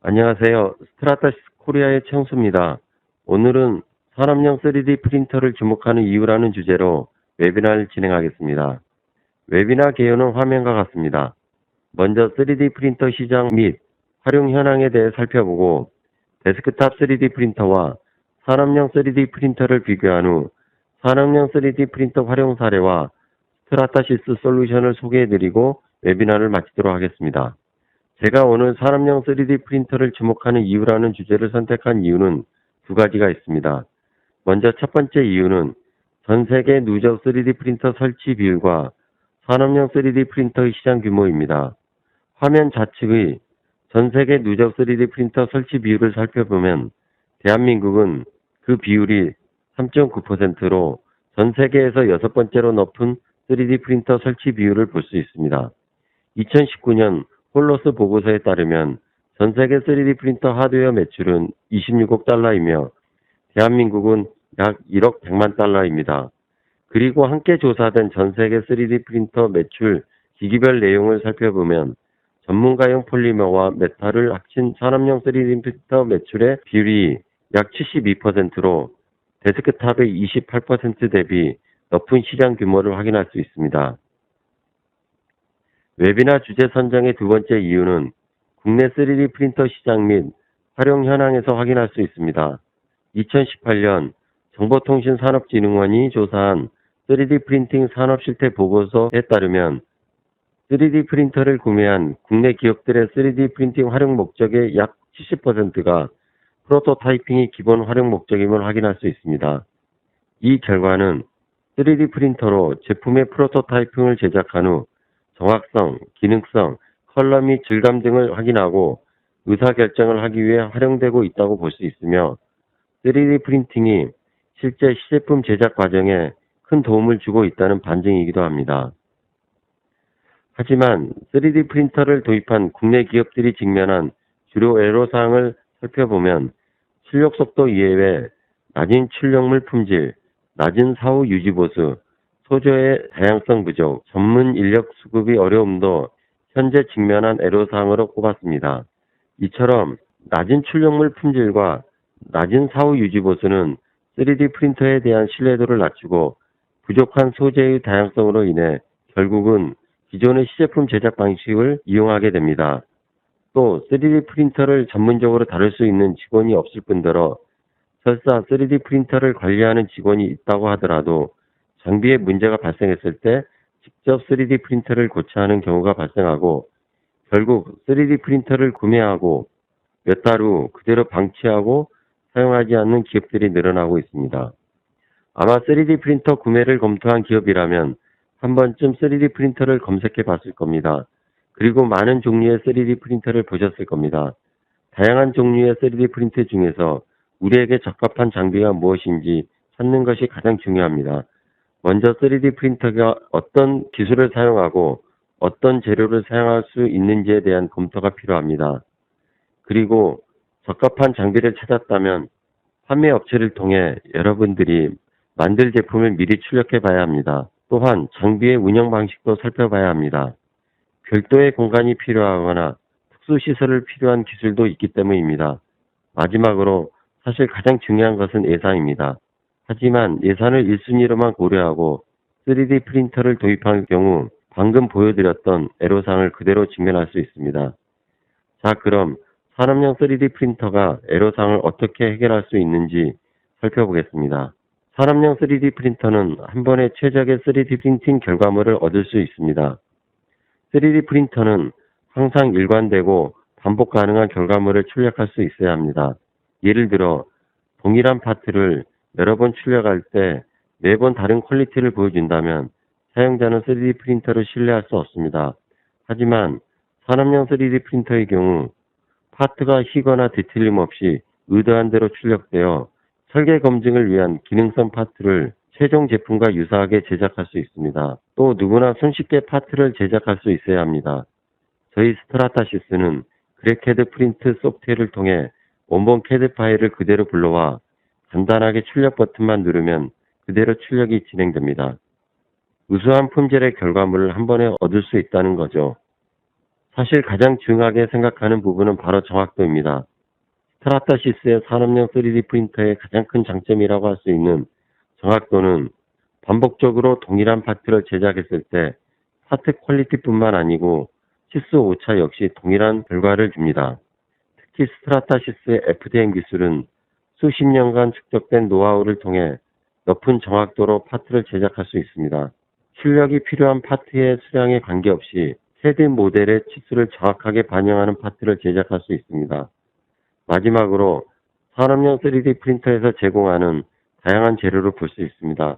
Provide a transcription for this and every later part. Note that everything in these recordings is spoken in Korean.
안녕하세요. 스트라타시스 코리아의 청수입니다. 오늘은 산업용 3D 프린터를 주목하는 이유라는 주제로 웨비나를 진행하겠습니다. 웨비나 개요는 화면과 같습니다. 먼저 3D 프린터 시장 및 활용 현황에 대해 살펴보고 데스크탑 3D 프린터와 산업용 3D 프린터를 비교한 후 산업용 3D 프린터 활용 사례와 스트라타시스 솔루션을 소개해드리고 웨비나를 마치도록 하겠습니다. 제가 오늘 산업용 3D 프린터를 주목하는 이유라는 주제를 선택한 이유는 두 가지가 있습니다. 먼저 첫 번째 이유는 전 세계 누적 3D 프린터 설치 비율과 산업용 3D 프린터의 시장 규모입니다. 화면 좌측의 전 세계 누적 3D 프린터 설치 비율을 살펴보면 대한민국은 그 비율이 3.9%로 전 세계에서 여섯 번째로 높은 3D 프린터 설치 비율을 볼 수 있습니다. 2019년 홀로스 보고서에 따르면 전 세계 3D 프린터 하드웨어 매출은 26억 달러이며 대한민국은 약 1억 100만 달러입니다. 그리고 함께 조사된 전 세계 3D 프린터 매출 기기별 내용을 살펴보면 전문가용 폴리머와 메탈을 합친 산업용 3D 프린터 매출의 비율이 약 72%로 데스크탑의 28% 대비 높은 시장 규모를 확인할 수 있습니다. 웨비나 주제 선정의 두 번째 이유는 국내 3D 프린터 시장 및 활용 현황에서 확인할 수 있습니다. 2018년 정보통신산업진흥원이 조사한 3D 프린팅 산업 실태 보고서에 따르면 3D 프린터를 구매한 국내 기업들의 3D 프린팅 활용 목적의 약 70%가 프로토타이핑이 기본 활용 목적임을 확인할 수 있습니다. 이 결과는 3D 프린터로 제품의 프로토타이핑을 제작한 후 정확성, 기능성, 컬러 및 질감 등을 확인하고 의사결정을 하기 위해 활용되고 있다고 볼 수 있으며 3D 프린팅이 실제 시제품 제작 과정에 큰 도움을 주고 있다는 반증이기도 합니다. 하지만 3D 프린터를 도입한 국내 기업들이 직면한 주요 애로사항을 살펴보면 출력 속도 이외에 낮은 출력물 품질, 낮은 사후 유지 보수, 소재의 다양성 부족, 전문 인력 수급이 어려움도 현재 직면한 애로사항으로 꼽았습니다. 이처럼 낮은 출력물 품질과 낮은 사후 유지 보수는 3D 프린터에 대한 신뢰도를 낮추고 부족한 소재의 다양성으로 인해 결국은 기존의 시제품 제작 방식을 이용하게 됩니다. 또 3D 프린터를 전문적으로 다룰 수 있는 직원이 없을 뿐더러 설사 3D 프린터를 관리하는 직원이 있다고 하더라도 장비에 문제가 발생했을 때 직접 3D 프린터를 고쳐야 하는 경우가 발생하고 결국 3D 프린터를 구매하고 몇 달 후 그대로 방치하고 사용하지 않는 기업들이 늘어나고 있습니다. 아마 3D 프린터 구매를 검토한 기업이라면 한 번쯤 3D 프린터를 검색해 봤을 겁니다. 그리고 많은 종류의 3D 프린터를 보셨을 겁니다. 다양한 종류의 3D 프린터 중에서 우리에게 적합한 장비가 무엇인지 찾는 것이 가장 중요합니다. 먼저 3D 프린터가 어떤 기술을 사용하고 어떤 재료를 사용할 수 있는지에 대한 검토가 필요합니다. 그리고 적합한 장비를 찾았다면 판매 업체를 통해 여러분들이 만들 제품을 미리 출력해 봐야 합니다. 또한 장비의 운영 방식도 살펴봐야 합니다. 별도의 공간이 필요하거나 특수시설을 필요한 기술도 있기 때문입니다. 마지막으로 사실 가장 중요한 것은 예산입니다. 하지만 예산을 1순위로만 고려하고 3D 프린터를 도입할 경우 방금 보여드렸던 애로사항을 그대로 직면할 수 있습니다. 자, 그럼 산업용 3D 프린터가 애로사항을 어떻게 해결할 수 있는지 살펴보겠습니다. 산업용 3D 프린터는 한 번에 최적의 3D 프린팅 결과물을 얻을 수 있습니다. 3D 프린터는 항상 일관되고 반복 가능한 결과물을 출력할 수 있어야 합니다. 예를 들어 동일한 파트를 여러 번 출력할 때 매번 다른 퀄리티를 보여준다면 사용자는 3D 프린터를 신뢰할 수 없습니다. 하지만 산업용 3D 프린터의 경우 파트가 희거나 뒤틀림 없이 의도한 대로 출력되어 설계 검증을 위한 기능성 파트를 최종 제품과 유사하게 제작할 수 있습니다. 또 누구나 손쉽게 파트를 제작할 수 있어야 합니다. 저희 스트라타시스는 그래캐드 프린트 소프트웨어를 통해 원본 캐드 파일을 그대로 불러와 간단하게 출력 버튼만 누르면 그대로 출력이 진행됩니다. 우수한 품질의 결과물을 한 번에 얻을 수 있다는 거죠. 사실 가장 중요하게 생각하는 부분은 바로 정확도입니다. 스트라타시스의 산업용 3D 프린터의 가장 큰 장점이라고 할 수 있는 정확도는 반복적으로 동일한 파트를 제작했을 때 파트 퀄리티뿐만 아니고 치수 오차 역시 동일한 결과를 줍니다. 특히 스트라타시스의 FDM 기술은 수십 년간 축적된 노하우를 통해 높은 정확도로 파트를 제작할 수 있습니다. 출력이 필요한 파트의 수량에 관계없이 3D 모델의 치수를 정확하게 반영하는 파트를 제작할 수 있습니다. 마지막으로 산업용 3D 프린터에서 제공하는 다양한 재료를 볼 수 있습니다.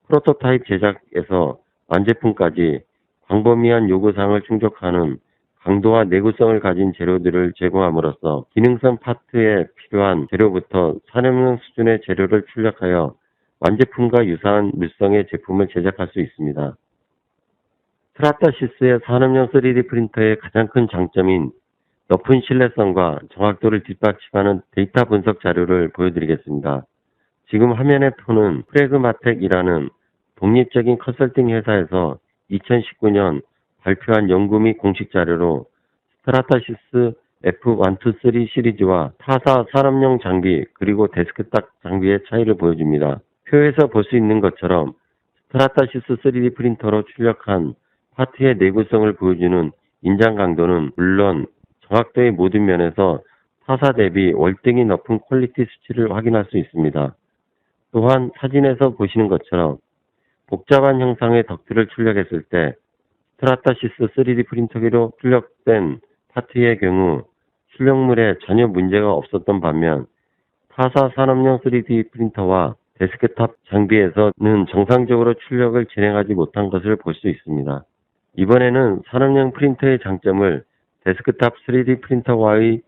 프로토타입 제작에서 완제품까지 광범위한 요구사항을 충족하는 강도와 내구성을 가진 재료들을 제공함으로써 기능성 파트에 필요한 재료부터 산업용 수준의 재료를 출력하여 완제품과 유사한 물성의 제품을 제작할 수 있습니다. 스트라타시스의 산업용 3D 프린터의 가장 큰 장점인 높은 신뢰성과 정확도를 뒷받침하는 데이터 분석 자료를 보여드리겠습니다. 지금 화면에 표는 프래그마텍이라는 독립적인 컨설팅 회사에서 2019년 발표한 연구 및 공식 자료로 스트라타시스 F123 시리즈와 타사 산업용 장비 그리고 데스크탑 장비의 차이를 보여줍니다. 표에서 볼 수 있는 것처럼 스트라타시스 3D 프린터로 출력한 파트의 내구성을 보여주는 인장 강도는 물론 정확도의 모든 면에서 타사 대비 월등히 높은 퀄리티 수치를 확인할 수 있습니다. 또한 사진에서 보시는 것처럼 복잡한 형상의 덕트를 출력했을 때 스트라타시스 3D 프린터기로 출력된 파트의 경우 출력물에 전혀 문제가 없었던 반면 타사 산업용 3D 프린터와 데스크탑 장비에서는 정상적으로 출력을 진행하지 못한 것을 볼 수 있습니다. 이번에는 산업용 프린터의 장점을 데스크탑 3D 프린터와의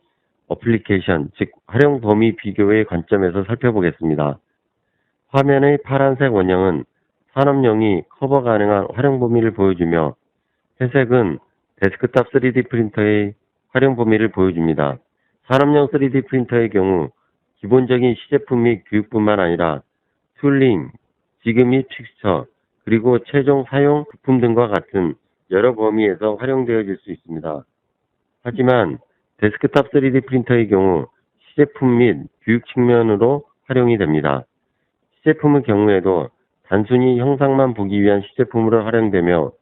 어플리케이션, 즉 활용 범위 비교의 관점에서 살펴보겠습니다. 화면의 파란색 원형은 산업용이 커버 가능한 활용 범위를 보여주며 회색은 데스크탑 3D 프린터의 활용 범위를 보여줍니다. 산업용 3D 프린터의 경우 기본적인 시제품 및 교육뿐만 아니라 툴링, 지그 및 픽스처, 그리고 최종 사용 부품 등과 같은 여러 범위에서 활용되어질 수 있습니다. 하지만 데스크탑 3D 프린터의 경우 시제품 및 교육 측면으로 활용이 됩니다. 시제품의 경우에도 단순히 형상만 보기 위한 시제품으로 활용되며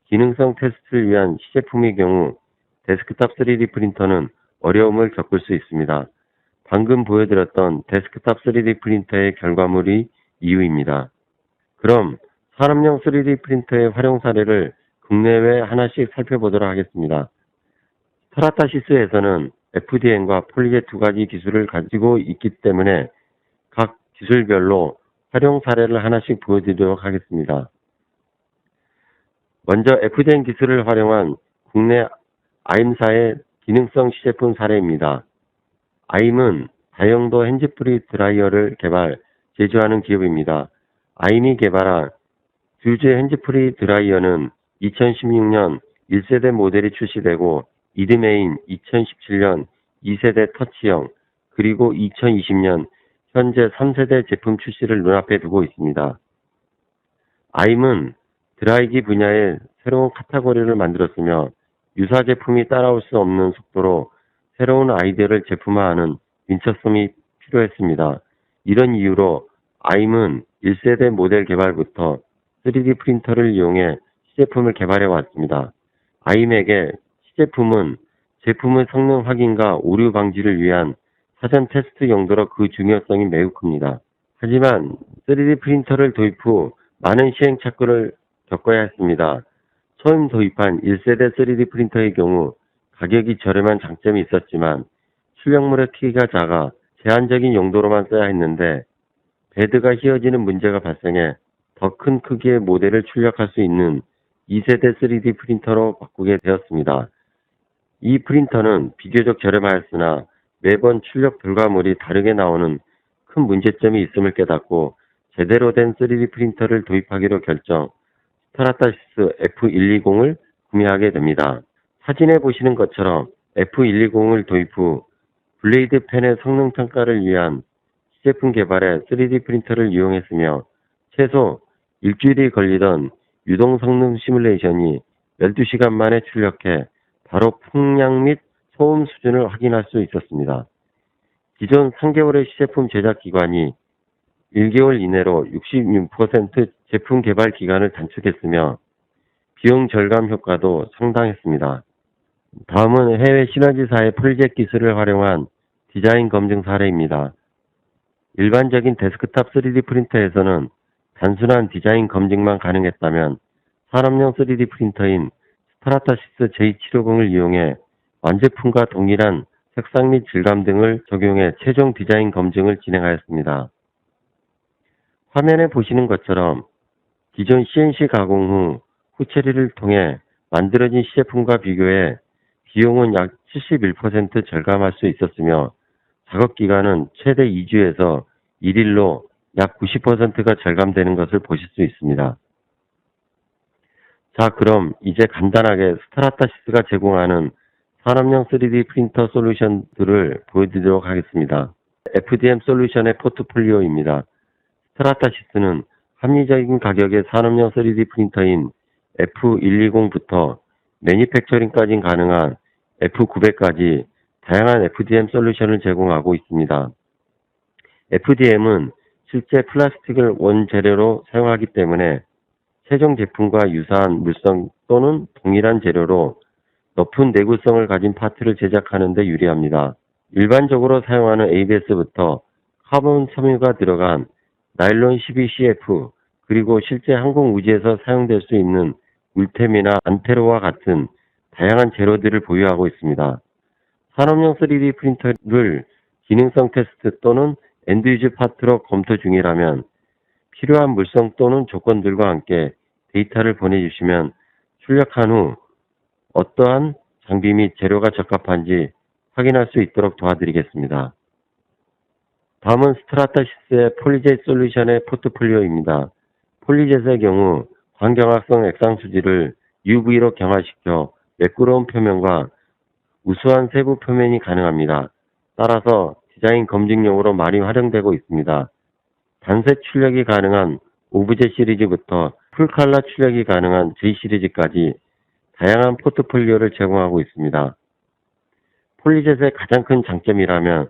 기능성 테스트를 위한 시제품의 경우 데스크탑 3D 프린터는 어려움을 겪을 수 있습니다. 방금 보여드렸던 데스크탑 3D 프린터의 결과물이 이유입니다. 그럼 산업용 3D 프린터의 활용 사례를 국내외 하나씩 살펴보도록 하겠습니다. 스트라타시스에서는 FDM과 폴리제 두 가지 기술을 가지고 있기 때문에 각 기술별로 활용 사례를 하나씩 보여드리도록 하겠습니다. 먼저 FDM 기술을 활용한 국내 아임사의 기능성 시제품 사례입니다. 아임은 다용도 핸즈프리 드라이어를 개발, 제조하는 기업입니다. 아임이 개발한 듀즈 핸즈프리 드라이어는 2016년 1세대 모델이 출시되고 이듬해인 2017년 2세대 터치형, 그리고 2020년 현재 3세대 제품 출시를 눈앞에 두고 있습니다. 아임은 드라이기 분야에 새로운 카테고리를 만들었으며 유사 제품이 따라올 수 없는 속도로 새로운 아이디어를 제품화하는 민첩성이 필요했습니다. 이런 이유로 아임은 1세대 모델 개발부터 3D 프린터를 이용해 시제품을 개발해 왔습니다. 아임에게 시제품은 제품의 성능 확인과 오류 방지를 위한 사전 테스트 용도로 그 중요성이 매우 큽니다. 하지만 3D 프린터를 도입 후 많은 시행착오를 겪어야 했습니다. 처음 도입한 1세대 3D 프린터의 경우 가격이 저렴한 장점이 있었지만 출력물의 크기가 작아 제한적인 용도로만 써야 했는데 베드가 휘어지는 문제가 발생해 더 큰 크기의 모델을 출력할 수 있는 2세대 3D 프린터로 바꾸게 되었습니다. 이 프린터는 비교적 저렴하였으나 매번 출력 결과물이 다르게 나오는 큰 문제점이 있음을 깨닫고 제대로 된 3D 프린터를 도입하기로 결정, 스트라타시스 F120을 구매하게 됩니다. 사진에 보시는 것처럼 F120을 도입 후 블레이드 펜의 성능 평가를 위한 시제품 개발에 3D 프린터를 이용했으며 최소 일주일이 걸리던 유동 성능 시뮬레이션이 12시간 만에 출력해 바로 풍량 및 소음 수준을 확인할 수 있었습니다. 기존 3개월의 시제품 제작 기간이 1개월 이내로 66% 제품 개발 기간을 단축했으며 비용 절감 효과도 상당했습니다. 다음은 해외 시너지사의 폴리젯 기술을 활용한 디자인 검증 사례입니다. 일반적인 데스크탑 3D 프린터에서는 단순한 디자인 검증만 가능했다면 산업용 3D 프린터인 스트라타시스 J750을 이용해 완제품과 동일한 색상 및 질감 등을 적용해 최종 디자인 검증을 진행하였습니다. 화면에 보시는 것처럼 기존 CNC 가공 후 후처리를 통해 만들어진 시제품과 비교해 비용은 약 71% 절감할 수 있었으며 작업 기간은 최대 2주에서 1일로 약 90%가 절감되는 것을 보실 수 있습니다. 자, 그럼 이제 간단하게 스트라타시스가 제공하는 산업용 3D 프린터 솔루션들을 보여드리도록 하겠습니다. FDM 솔루션의 포트폴리오입니다. 스트라타시스는 합리적인 가격의 산업용 3D 프린터인 F120부터 매니팩처링까지 가능한 F900까지 다양한 FDM 솔루션을 제공하고 있습니다. FDM은 실제 플라스틱을 원재료로 사용하기 때문에 최종 제품과 유사한 물성 또는 동일한 재료로 높은 내구성을 가진 파트를 제작하는 데 유리합니다. 일반적으로 사용하는 ABS부터 카본 섬유가 들어간 나일론 12CF, 그리고 실제 항공우주에서 사용될 수 있는 울템이나 안테로와 같은 다양한 재료들을 보유하고 있습니다. 산업용 3D 프린터를 기능성 테스트 또는 엔드유즈 파트로 검토 중이라면 필요한 물성 또는 조건들과 함께 데이터를 보내주시면 출력한 후 어떠한 장비 및 재료가 적합한지 확인할 수 있도록 도와드리겠습니다. 다음은 스트라타시스의 폴리젯 솔루션의 포트폴리오입니다. 폴리젯의 경우 광경학성 액상수지를 UV로 경화시켜 매끄러운 표면과 우수한 세부 표면이 가능합니다. 따라서 디자인 검증용으로 많이 활용되고 있습니다. 단색 출력이 가능한 오브제 시리즈부터 풀칼라 출력이 가능한 J 시리즈까지 다양한 포트폴리오를 제공하고 있습니다. 폴리젯의 가장 큰 장점이라면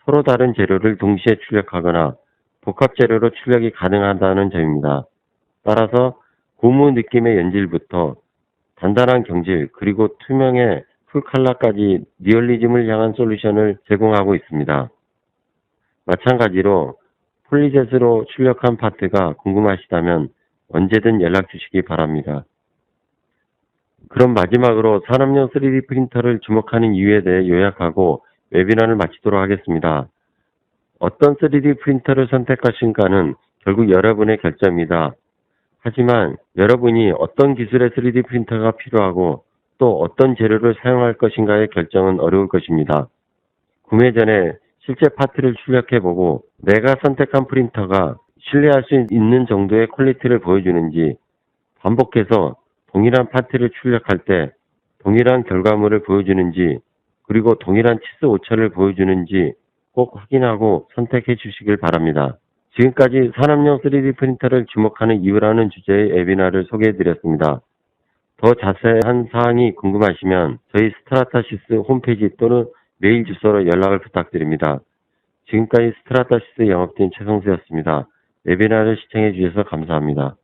서로 다른 재료를 동시에 출력하거나 복합 재료로 출력이 가능하다는 점입니다. 따라서 고무 느낌의 연질부터 단단한 경질, 그리고 투명의 풀칼라까지 리얼리즘을 향한 솔루션을 제공하고 있습니다. 마찬가지로 폴리젯으로 출력한 파트가 궁금하시다면 언제든 연락 주시기 바랍니다. 그럼 마지막으로 산업용 3D 프린터를 주목하는 이유에 대해 요약하고 웨비나를 마치도록 하겠습니다. 어떤 3D 프린터를 선택하신가는 결국 여러분의 결정입니다. 하지만 여러분이 어떤 기술의 3D 프린터가 필요하고 또 어떤 재료를 사용할 것인가의 결정은 어려울 것입니다. 구매 전에 실제 파트를 출력해보고 내가 선택한 프린터가 신뢰할 수 있는 정도의 퀄리티를 보여주는지, 반복해서 동일한 파트를 출력할 때 동일한 결과물을 보여주는지, 그리고 동일한 치수 오차를 보여주는지 꼭 확인하고 선택해 주시길 바랍니다. 지금까지 산업용 3D 프린터를 주목하는 이유라는 주제의 웨비나를 소개해 드렸습니다. 더 자세한 사항이 궁금하시면 저희 스트라타시스 홈페이지 또는 메일 주소로 연락을 부탁드립니다. 지금까지 스트라타시스 영업팀 최성수였습니다. 웨비나를 시청해 주셔서 감사합니다.